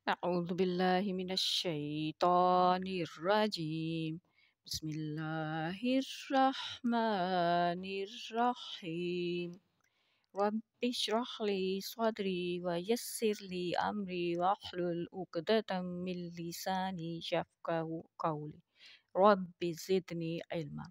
أعوذ بالله من الشيطان الرجيم. بسم الله الرحمن الرحيم. رب اشرح لي صدري ويسر لي أمري واحلل عقدة من لساني يفقهوا قولي رب زدني علما۔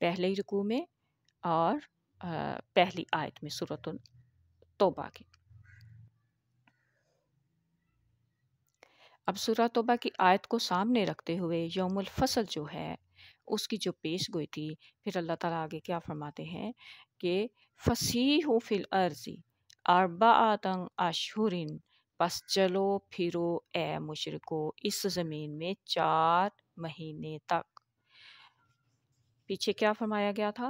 پہلے رکوع میں اور پہلی آیت میں سورۃ توبہ کی۔ اب سورہ توبہ کی آیت کو سامنے رکھتے ہوئے یوم الفصل جو ہے اس کی جو پیش گوئی تھی، پھر اللہ تعالیٰ آگے کیا فرماتے ہیں کہ فَسِیحُوا فِی الْأَرْضِ أَرْبَعَةَ أَشْہُرٍ، پس چلو پھرو اے مشرکو اس زمین میں 4 مہینے تک۔ پیچھے کیا فرمایا گیا تھا؟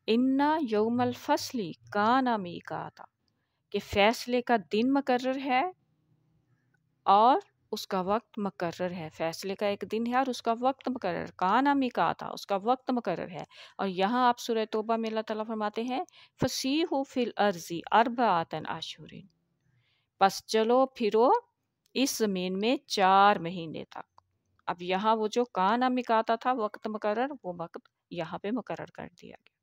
اِنَّ یوم الفصل کان میقاتا، کہ فیصلے کا دن مقرر ہے اور اس کا وقت مقرر ہے۔ فیصلے کا ایک دن ہے اور اس کا وقت مقرر، کانا میقاتا، اس کا وقت مقرر ہے۔ اور یہاں آپ سورہ توبہ میں اللہ تعالیٰ فرماتے ہیں فَسِیحُوا فِی الْأَرْضِ أَرْبَعَةَ أَشْہُرٍ، پس چلو پھرو اس زمین میں 4 مہینے تک۔ اب یہاں وہ جو کانا میقاتا تھا وقت مقرر، وہ وقت یہاں پہ مقرر کر دیا گیا،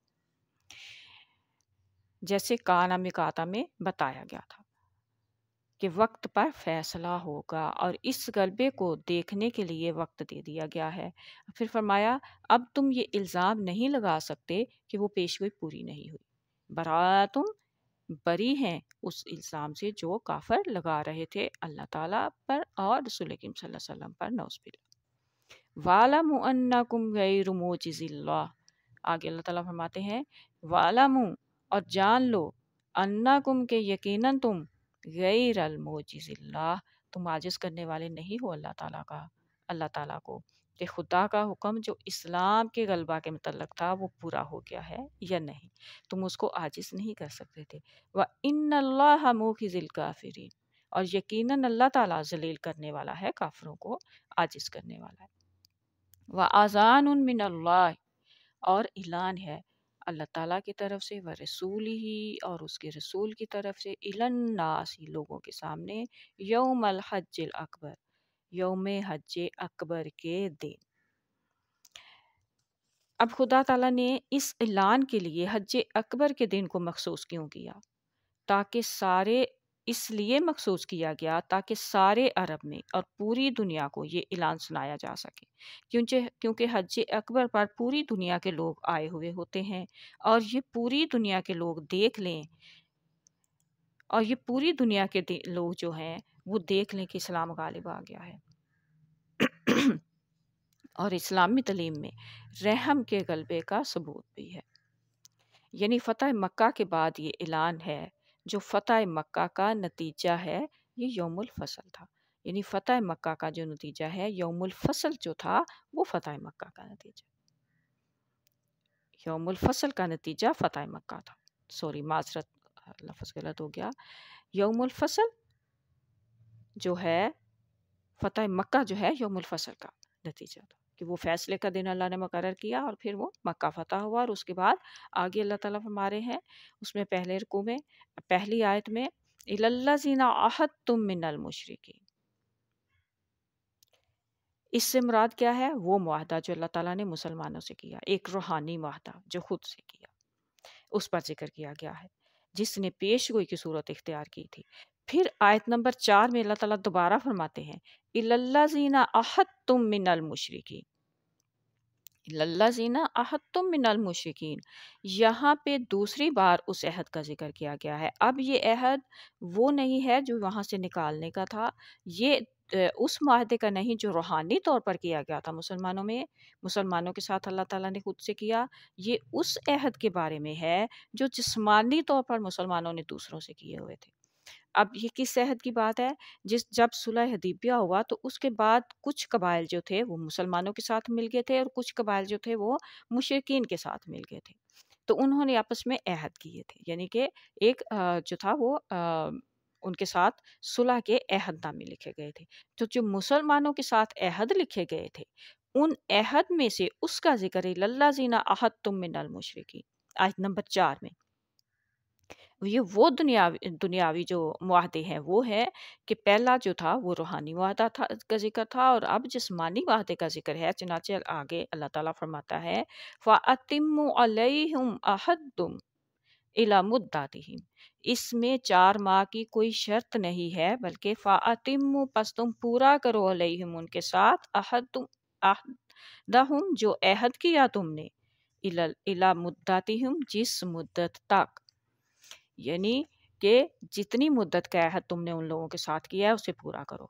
جیسے کانا میقاتا میں بتایا گیا تھا کہ وقت پر فیصلہ ہوگا، اور اس غلبے کو دیکھنے کے لیے وقت دے دیا گیا ہے۔ پھر فرمایا اب تم یہ الزام نہیں لگا سکتے کہ وہ پیشگوئی پوری نہیں ہوئی، براتم بری ہیں اس الزام سے جو کافر لگا رہے تھے اللہ تعالیٰ پر اور رسول کریم صلی اللہ علیہ وسلم پر، نعوذ باللہ۔ وَاعْلَمُوا أَنَّكُمْ غَيْرُ مُعْجِزِ اللَّهِ، آگے اللہ تعالیٰ فرماتے ہیں وَاعْلَمُوا، اور جان لو، أَنَّكُمْ کہ یقیناً تم غیر المعجز اللہ، تم عاجز کرنے والے نہیں ہو اللہ تعالیٰ کو، کہ خدا کا حکم جو اسلام کے غلبہ کے متعلق تھا وہ پورا ہو گیا ہے یا نہیں، تم اس کو عاجز نہیں کر سکتے تھے۔ وَإِنَّ اللَّهَ مُوخِزِ الْكَافِرِينَ، اور یقیناً اللہ تعالیٰ ذلیل کرنے والا ہے کافروں کو، عاجز کرنے والا ہے۔ وَأَذَانٌ مِّنَ اللَّهِ، اور اعلان ہے اللہ تعالیٰ کی طرف سے، ورسولہ، اور اس کے رسول کی طرف سے، الی الناس، لوگوں کے سامنے، یوم الحج الاکبر، یوم حج اکبر کے دن۔ اب خدا تعالیٰ نے اس اعلان کے لیے حج اکبر کے دن کو مخصوص کیوں کیا؟ اس لیے مخصوص کیا گیا تاکہ سارے عرب میں اور پوری دنیا کو یہ اعلان سنایا جا سکے، کیونکہ حج اکبر پر پوری دنیا کے لوگ آئے ہوئے ہوتے ہیں، اور یہ پوری دنیا کے لوگ دیکھ لیں، اور یہ پوری دنیا کے لوگ جو ہیں وہ دیکھ لیں کہ اسلام غالب آ گیا ہے اور اسلامی تعلیم میں رحم کے غلبے کا ثبوت بھی ہے۔ یعنی فتح مکہ کے بعد یہ اعلان ہے، جو فتح مکہ کا نتیجہ ہے یہ یوم الفصل تھا۔ یعنی فتح مکہ کا جو نتیجہ ہے، یوم الفصل جو تھا وہ فتح مکہ کا نتیجہ، یوم الفصل کا نتیجہ فتح مکہ تھا۔ سوری، معذرت، لفظ غلط ہو گیا۔ یوم الفصل جو ہے، فتح مکہ جو ہے یوم الفصل کا نتیجہ تھا، کہ وہ فیصلے کا دن اللہ نے مقرر کیا اور پھر وہ مکہ فتح ہوا، اور اس کے بعد آگے اللہ تعالیٰ فرما رہے ہیں اس میں پہلے رکوع میں پہلی آیت میں الی الذین عاہدتم من المشرکین، اس سے مراد کیا ہے؟ وہ معاہدہ جو اللہ تعالیٰ نے مسلمانوں سے کیا، ایک روحانی معاہدہ جو خود سے کیا، اس پر ذکر کیا گیا ہے، جس نے پیش گوئی کی صورت اختیار کی تھی۔ پھر آیت نمبر 4 میں اللہ تعالیٰ دوبارہ فرماتے ہیں الی الذین عاہدتم من المشرکین، الی الذین عاہدتم من المشرکین، یہاں پہ دوسری بار اس عہد کا ذکر کیا گیا ہے۔ اب یہ عہد وہ نہیں ہے جو وہاں سے نکالنے کا تھا، یہ اس معاہدے کا نہیں جو روحانی طور پر کیا گیا تھا مسلمانوں کے ساتھ اللہ تعالیٰ نے خود سے کیا، یہ اس عہد کے بارے میں ہے جو جسمانی طور پر مسلمانوں نے دوسروں سے کیے ہوئے تھے۔ اب یہ کس عہد کی بات ہے؟ جب صلح حدیبیہ ہوا تو اس کے بعد کچھ قبائل جو تھے وہ مسلمانوں کے ساتھ مل گئے تھے، اور کچھ قبائل جو تھے وہ مشرکین کے ساتھ مل گئے تھے، تو انہوں نے آپس میں عہد کیے تھے، یعنی کہ ایک جو تھا وہ ان کے ساتھ صلح کے عہد نامے لکھے گئے تھے۔ تو جو مسلمانوں کے ساتھ عہد لکھے گئے تھے، ان عہد میں سے اس کا ذکر الی الذین عاہدتم من المشرکین آیت نمبر 4 میں، یہ وہ دنیاوی جو معاہدے ہیں وہ ہے کہ پہلا جو تھا وہ روحانی معاہدہ کا ذکر تھا، اور اب جسمانی معاہدے کا ذکر ہے۔ چنانچہ آگے اللہ تعالیٰ فرماتا ہے فَأَتِمُّوا عَلَيْهِمْ عَهْدَهُمْ إِلَى مُدَّتِهِمْ، اس میں 4 ماہ کی کوئی شرط نہیں ہے، بلکہ فَأَتِمُّوا، پس تم پورا کرو علیہم ان کے ساتھ، عہد عہدہم جو عہد کیا تم نے، الی مدتہم جس مدت تک، یعنی کہ جتنی مدت کا عہد تم نے ان لوگوں کے ساتھ کیا ہے اسے پورا کرو۔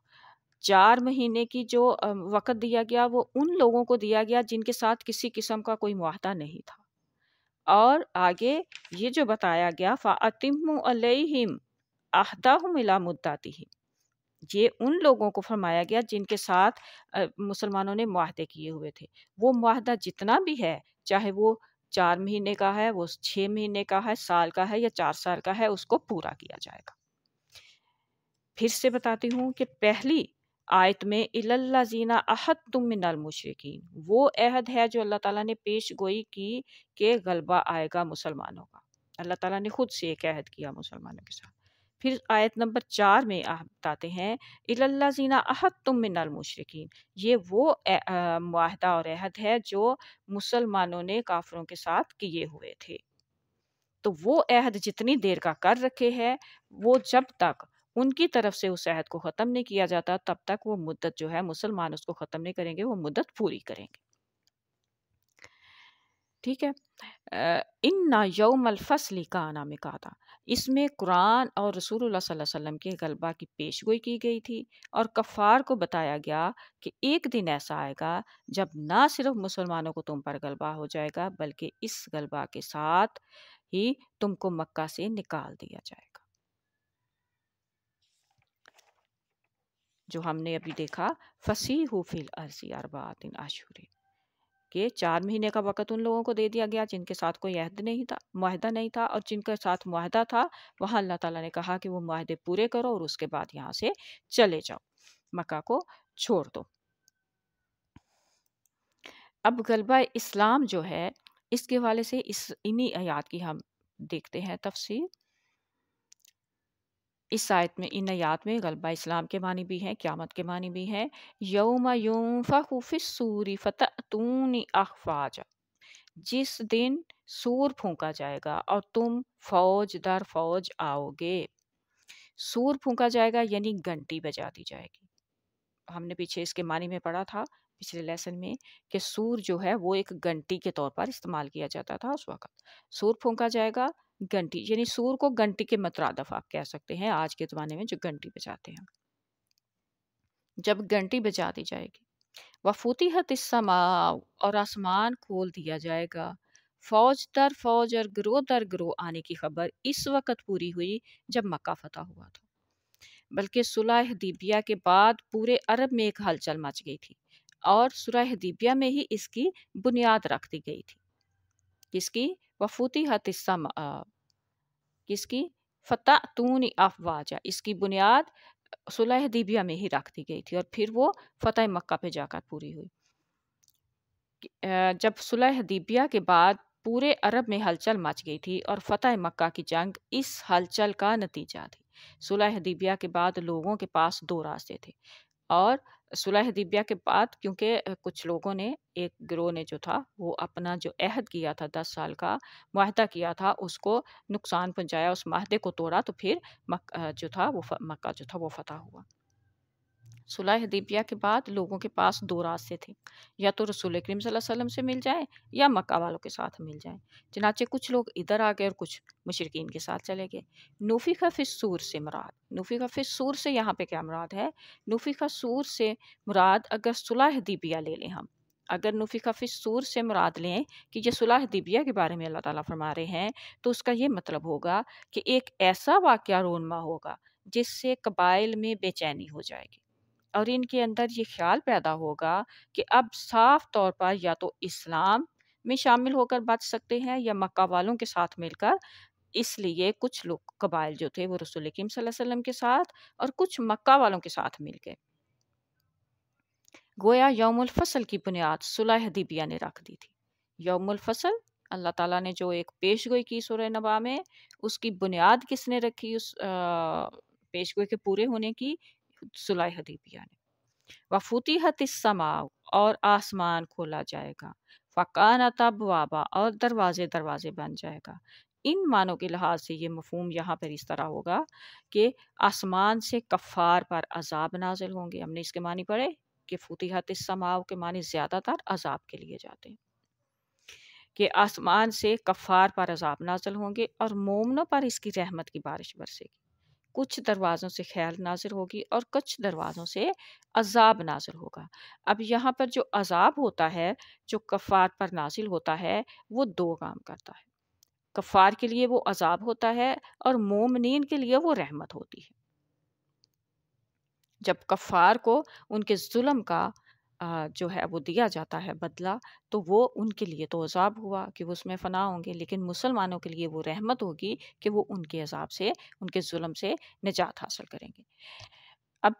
4 مہینے کی جو وقت دیا گیا وہ ان لوگوں کو دیا گیا جن کے ساتھ کسی قسم کا کوئی معاہدہ نہیں تھا، اور آگے یہ جو بتایا گیا فَأَتِمُّوا عَلَيْهِمْ عَهْدَهُمْ إِلَى مُدَّتِهِمْ، یہ ان لوگوں کو فرمایا گیا جن کے ساتھ مسلمانوں نے معاہدے کیے ہوئے تھے، وہ معاہدہ جتنا بھی ہے، چاہے وہ 4 مہینے کا ہے، وہ 6 مہینے کا ہے، سال کا ہے یا 4 سال کا ہے، اس کو پورا کیا جائے گا۔ پھر سے بتاتی ہوں کہ پہلی آیت میں اِلَى الَّذِينَ عَاهَدتُّم مِّنَ الْمُشْرِكِينَ، وہ عہد ہے جو اللہ تعالیٰ نے پیش گوئی کی کہ غلبہ آئے گا مسلمانوں کا، اللہ تعالیٰ نے خود سے ایک عہد کیا مسلمانوں کے ساتھ۔ پھر آیت نمبر 4 میں بتاتے ہیں اِلَى الَّذِينَ عَاهَدتُّم مِّنَ الْمُشْرِكِينَ، یہ وہ معاہدہ اور عہد ہے جو مسلمانوں نے کافروں کے ساتھ کیے ہوئے تھے۔ تو وہ عہد جتنی دیر کا کر رکھے ہے، وہ جب تک ان کی طرف سے اس عہد کو ختم نہیں کیا جاتا تب تک وہ مدت جو ہے مسلمان اس کو ختم نہیں کریں گے، وہ مدت پوری کریں گے۔ ٹھیک ہے، ان یوم الفصل کان میقاتا، اس میں قرآن اور رسول اللہ صلی اللہ علیہ وسلم کے غلبہ کی پیشگوئی کی گئی تھی، اور کفار کو بتایا گیا کہ ایک دن ایسا آئے گا جب نہ صرف مسلمانوں کو تم پر غلبہ ہو جائے گا بلکہ اس غلبہ کے ساتھ ہی تم کو مکہ سے نکال دیا جائے گا۔ جو ہم نے ابھی دیکھا فَسِیحُوا فِی الْأَرْضِ أَرْبَعَةٍ أَشْهُرٍ، کہ 4 مہینے کا وقت ان لوگوں کو دے دیا گیا جن کے ساتھ کوئی عہد نہیں تھا، معاہدہ نہیں تھا، اور جن کے ساتھ معاہدہ تھا وہاں اللہ تعالیٰ نے کہا کہ وہ معاہدے پورے کرو اور اس کے بعد یہاں سے چلے جاؤ، مکہ کو چھوڑ دو۔ اب غلبہ اسلام جو ہے اس کے حوالے سے انہی آیات کی ہم دیکھتے ہیں تفسیر۔ اس آیت میں، ان آیات میں غلبہ اسلام کے معنی بھی ہیں، قیامت کے معنی بھی ہیں۔ یوم ینفخ فی الصور فتأتون افواجا، جس دن سور پھونکا جائے گا اور تم فوج در فوج آؤ گے۔ سور پھونکا جائے گا یعنی گھنٹی بجا دی جائے گی۔ ہم نے پیچھے اس کے معنی میں پڑھا تھا پچھلے لیسن میں کہ سور جو ہے وہ ایک گھنٹی کے طور پر استعمال کیا جاتا تھا اس وقت۔ سور پھونکا جائے گا، گھنٹی، یعنی سور کو گھنٹی کے مترادف آپ کہہ سکتے ہیں آج کے زمانے میں جو گھنٹی بجاتے ہیں۔ جب گھنٹی بجا دی جائے گی، وَفُتِحَتِ السَّمَاءُ، اور آسمان کھول دیا جائے گا، فوج در فوج اور گروہ در گروہ آنے کی خبر اس وقت پوری ہوئی جب مکہ فتح ہوا تھا، بلکہ صلح حدیبیہ کے بعد پورے عرب میں ایک ہلچل مچ گئی تھی، اور صلح حدیبیہ میں ہی اس کی بنیاد رکھ دی گئی تھی۔ کس کی؟ وَفُتِحَتِ السَّمَاءُ، کس کی؟ فَتَأْتُونِ أَفْوَاجًا، اس کی بنیاد صلح حدیبیہ میں ہی رکھ دی گئی تھی، اور پھر وہ فتح مکہ پہ جا کر پوری ہوئی۔ جب صلح حدیبیہ کے بعد پورے عرب میں ہلچل مچ گئی تھی اور فتح مکہ کی جنگ اس ہلچل کا نتیجہ تھی۔ صلح حدیبیہ کے بعد لوگوں کے پاس 2 راستے تھے، اور صلح حدیبیہ کے بعد کیونکہ کچھ لوگوں نے، ایک گروہ نے جو تھا وہ اپنا جو عہد کیا تھا 10 سال کا معاہدہ کیا تھا اس کو نقصان پہنچایا، اس معاہدے کو توڑا، تو پھر مکہ جو تھا وہ فتح ہوا۔ صلح حدیبیہ کے بعد لوگوں کے پاس 2 راستے تھے، یا تو رسول کریم صلی اللہ علیہ وسلم سے مل جائیں یا مکہ والوں کے ساتھ مل جائیں، چنانچہ کچھ لوگ ادھر آ گئے اور کچھ مشرکین کے ساتھ چلے گئے۔ نفخ فی الصور سے مراد، نفخ فی الصور سے یہاں پہ کیا مراد ہے؟ نفخ صور سے مراد، اگر صلح حدیبیہ لے لیں ہم، اگر نفخ فی الصور سے مراد لیں کہ یہ صلح حدیبیہ کے بارے میں اللہ تعالیٰ فرما رہے ہیں، تو اس کا یہ مطلب ہوگا کہ ایک ایسا واقعہ رونما ہوگا جس سے قبائل میں بے چینی ہو جائے گی، اور ان کے اندر یہ خیال پیدا ہوگا کہ اب صاف طور پر یا تو اسلام میں شامل ہو کر بچ سکتے ہیں یا مکہ والوں کے ساتھ مل کر، اس لیے کچھ لوگ قبائل جو تھے وہ رسول کریم صلی اللہ علیہ وسلم کے ساتھ اور کچھ مکہ والوں کے ساتھ مل گئے۔ گویا یوم الفصل کی بنیاد صلح حدیبیہ نے رکھ دی تھی۔ یوم الفصل اللہ تعالیٰ نے جو ایک پیش گوئی کی سورہ نبا میں، اس کی بنیاد کس نے رکھی؟ اس پیش گوئی کے پورے ہونے کی صلح حدیبیہ نے۔ وَفُتِحَتِ السَّمَاءُ، اور آسمان کھولا جائے گا، فَكَانَتْ أَبْوَابًا، اور دروازے دروازے بن جائے گا۔ ان معنوں کے لحاظ سے یہ مفہوم یہاں پر اس طرح ہوگا کہ آسمان سے کفار پر عذاب نازل ہوں گے۔ ہم نے اس کے معنی پڑھے کہ فتحت السماء کے معنی زیادہ تر عذاب کے لیے جاتے ہیں، کہ آسمان سے کفار پر عذاب نازل ہوں گے اور مومنوں پر اس کی رحمت کی بارش برسے گی۔ کچھ دروازوں سے خیر نازل ہوگی اور کچھ دروازوں سے عذاب نازل ہوگا۔ اب یہاں پر جو عذاب ہوتا ہے، جو کفار پر نازل ہوتا ہے، وہ دو کام کرتا ہے۔ کفار کے لیے وہ عذاب ہوتا ہے اور مومنین کے لیے وہ رحمت ہوتی ہے۔ جب کفار کو ان کے ظلم کا جو ہے وہ دیا جاتا ہے بدلہ، تو وہ ان کے لیے تو عذاب ہوا کہ وہ اس میں فنا ہوں گے، لیکن مسلمانوں کے لیے وہ رحمت ہوگی کہ وہ ان کے عذاب سے، ان کے ظلم سے نجات حاصل کریں گے۔ اب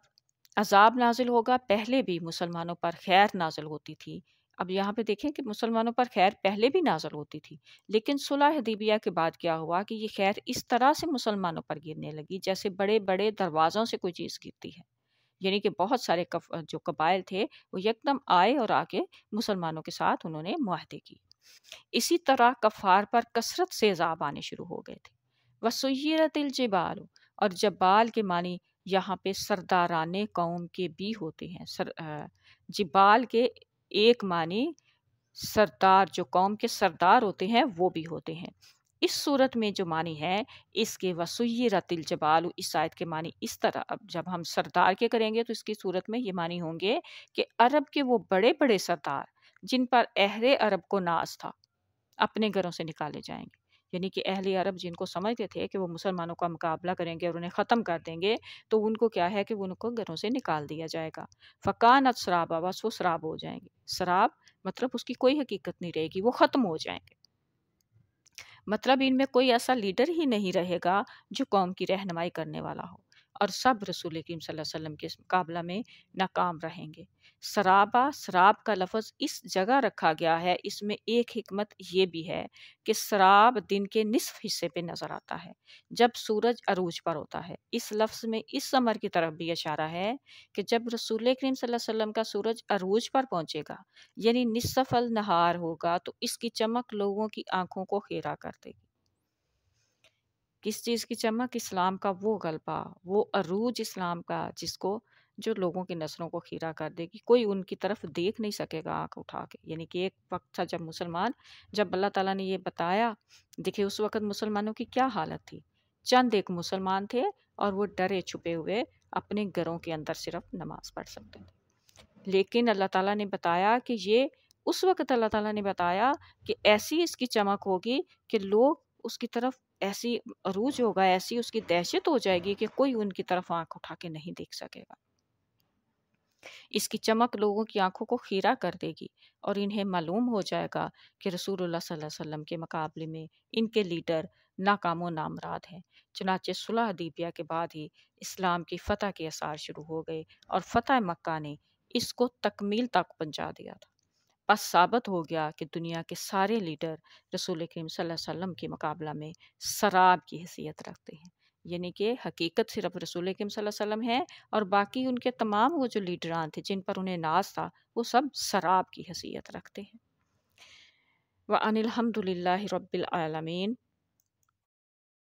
عذاب نازل ہوگا، پہلے بھی مسلمانوں پر خیر نازل ہوتی تھی۔ اب یہاں پہ دیکھیں کہ مسلمانوں پر خیر پہلے بھی نازل ہوتی تھی، لیکن صلح حدیبیہ کے بعد کیا ہوا کہ یہ خیر اس طرح سے مسلمانوں پر گرنے لگی جیسے بڑے بڑے دروازوں سے کوئی چیز گرتی ہے، یعنی کہ بہت سارے جو قبائل تھے وہ یکدم آئے اور آ کے مسلمانوں کے ساتھ انہوں نے معاہدے کی۔ اسی طرح کفار پر کثرت سے عذاب آنے شروع ہو گئے تھے۔ وَسُيِّرَتِ الْجِبَالُ، اور جبال کے معنی یہاں پہ سرداران قوم کے بھی ہوتے ہیں۔ جبال کے ایک معنی سردار، جو قوم کے سردار ہوتے ہیں وہ بھی ہوتے ہیں۔ اس صورت میں جو معنی ہے اس کے وَسُيِّرَتِ الْجِبَالُ، اس آیت کے معنی اس طرح، اب جب ہم سردار کے کریں گے تو اس کی صورت میں یہ معنی ہوں گے کہ عرب کے وہ بڑے بڑے سردار جن پر اہل عرب کو ناز تھا، اپنے گھروں سے نکالے جائیں گے۔ یعنی کہ اہل عرب جن کو سمجھتے تھے کہ وہ مسلمانوں کا مقابلہ کریں گے اور انہیں ختم کر دیں گے، تو ان کو کیا ہے کہ ان کو گھروں سے نکال دیا جائے گا۔ فَكَانَتْ سَرَابًا، بس وہ سراب ہو جائیں گے۔ سراب مطلب اس کی کوئی حقیقت نہیں رہے گی، وہ ختم ہو جائیں گے۔ مطلب ان میں کوئی ایسا لیڈر ہی نہیں رہے گا جو قوم کی رہنمائی کرنے والا ہو، اور سب رسول کریم صلی اللہ علیہ وسلم کے مقابلہ میں ناکام رہیں گے۔ سرابا، سراب کا لفظ اس جگہ رکھا گیا ہے، اس میں ایک حکمت یہ بھی ہے کہ سراب دن کے نصف حصے پہ نظر آتا ہے جب سورج عروج پر ہوتا ہے۔ اس لفظ میں اس امر کی طرف بھی اشارہ ہے کہ جب رسول کریم صلی اللہ علیہ وسلم کا سورج عروج پر پہنچے گا، یعنی نصف النہار ہوگا، تو اس کی چمک لوگوں کی آنکھوں کو خیرہ کر دے گی۔ کس چیز کی چمک؟ اسلام کا وہ غلبہ، وہ عروج اسلام کا، جس کو جو لوگوں کی نظروں کو خیرہ کر دے گی، کوئی ان کی طرف دیکھ نہیں سکے گا آنکھ اٹھا کے۔ یعنی کہ ایک وقت تھا جب اللہ تعالیٰ نے یہ بتایا، دیکھیں اس وقت مسلمانوں کی کیا حالت تھی۔ چند ایک مسلمان تھے اور وہ ڈرے چھپے ہوئے اپنے گھروں کے اندر صرف نماز پڑھ سکتے تھے، لیکن اللہ تعالیٰ نے بتایا کہ یہ اس وقت اللہ تعالیٰ نے بتایا کہ ایسی اس کی چمک ہوگی کہ لوگ اس کی طرف ایسی عروج ہوگا، ایسی اس کی دہشت ہو جائے گی کہ کوئی ان کی طرف آنکھ اٹھا کے نہیں دیکھ سکے گا۔ اس کی چمک لوگوں کی آنکھوں کو خیرہ کر دے گی اور انہیں معلوم ہو جائے گا کہ رسول اللہ صلی اللہ علیہ وسلم کے مقابلے میں ان کے لیڈر ناکام و نامراد ہیں۔ چنانچہ صلح حدیبیہ کے بعد ہی اسلام کی فتح کے آثار شروع ہو گئے اور فتح مکہ نے اس کو تکمیل تک پہنچا دیا تھا۔ بس ثابت ہو گیا کہ دنیا کے سارے لیڈر رسول کریم صلی اللہ علیہ وسلم کے مقابلہ میں سراب کی حیثیت رکھتے ہیں، یعنی کہ حقیقت صرف رسول کریم صلی اللہ علیہ وسلم ہے، اور باقی ان کے تمام وہ جو لیڈران تھے جن پر انہیں ناز تھا وہ سب سراب کی حیثیت رکھتے ہیں۔ وَأَنِ الْحَمْدُ لِلَّهِ رَبِّ الْعَالَمِينَ۔